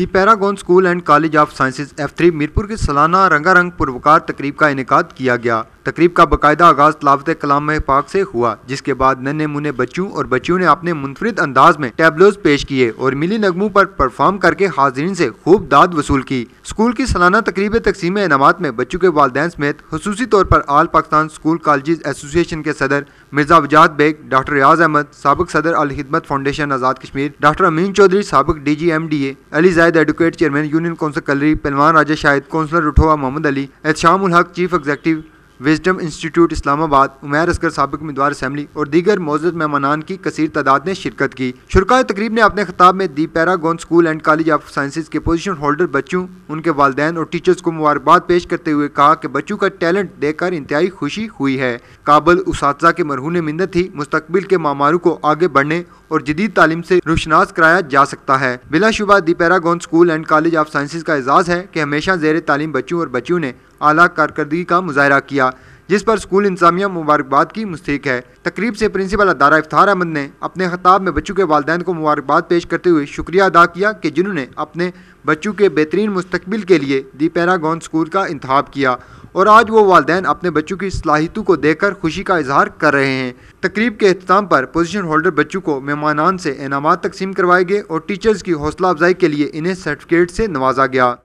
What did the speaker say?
The Paragon school and college of sciences F3 Mirpur की सालाना रंगारंग पुरवकार तकरीब का इनेकाद किया गया। तकरीब का बाकायदा आगाज तिलावत कलाम पाक से हुआ, जिसके बाद नन्हे मुन्ने बच्चों और बच्चियों ने अपने मुनफरिद अंदाज में टैबलोज पेश किए और मिली नगमों पर परफॉर्म करके हाजिरीन से खूब दाद वसूल की। स्कूल की सालाना तकरीब तकसीम इनामात में बच्चों के वालिदैन समेत खुसूसी तौर पर आल पाकिस्तान स्कूल कॉलेज एसोसिएशन के सदर मिर्जा वजाहत बेग, डॉक्टर रियाज अहमद, साबिक सदर अल खिदमत फाउंडेशन आज़ाद कश्मीर, डॉक्टर अमीन चौधरी, साबिक DG MDA, Ali Zaid advocate chairman union council Kalri, पहलवान Raja Shahid, councillor Ruthowa Mohammad Ali, Ehtesham ul Haq chief executive wisdom institute Islamabad, Umair Asghar साबिक उम्मीदवार असम्बली और दीगर मौजूद मेहमानान की कसीर तादाद ने शिरकत की। शुरकाए तकरीब ने अपने खिताब में the Paragon school and college of sciences के पोजीशन होल्डर बच्चों, उनके वालिदैन और टीचर्स को मुबारकबाद पेश करते हुए कहा कि बच्चों का टैलेंट देखकर इंतहाई खुशी हुई है। काबिल उसातिज़ा के मरहून मिन्नत ही मुस्तकबिल के मामारों को आगे बढ़ने और जदीद तालीम से रोशनास कराया जा सकता है। बिलाशुबा the Paragon school and college of sciences का एजाज़ है कि हमेशा ज़ेर तालीम बच्चों और बच्चियों ने आला कारकर्दगी का मुजाहरा किया, जिस पर स्कूल इंतजामिया मुबारकबाद की मुस्तहिक है। तकरीब से प्रिंसिपल अदारा इफ्तार अहमद ने अपने खिताब में बच्चों के वालिदैन को मुबारकबाद पेश करते हुए शुक्रिया अदा किया कि जिन्होंने अपने बच्चों के बेहतरीन मुस्तकबिल के लिए दी पैरागॉन स्कूल का इंतखाब किया और आज वो वालिदैन अपने बच्चों की सलाहियतों को देखकर खुशी का इजहार कर रहे हैं। तकरीब के अख्ताम पर पोजीशन होल्डर बच्चों को मेहमानान से इनामात तकसीम करवाए गए और टीचर्स की हौसला अफजाई के लिए इन्हें सर्टिफिकेट से नवाजा गया।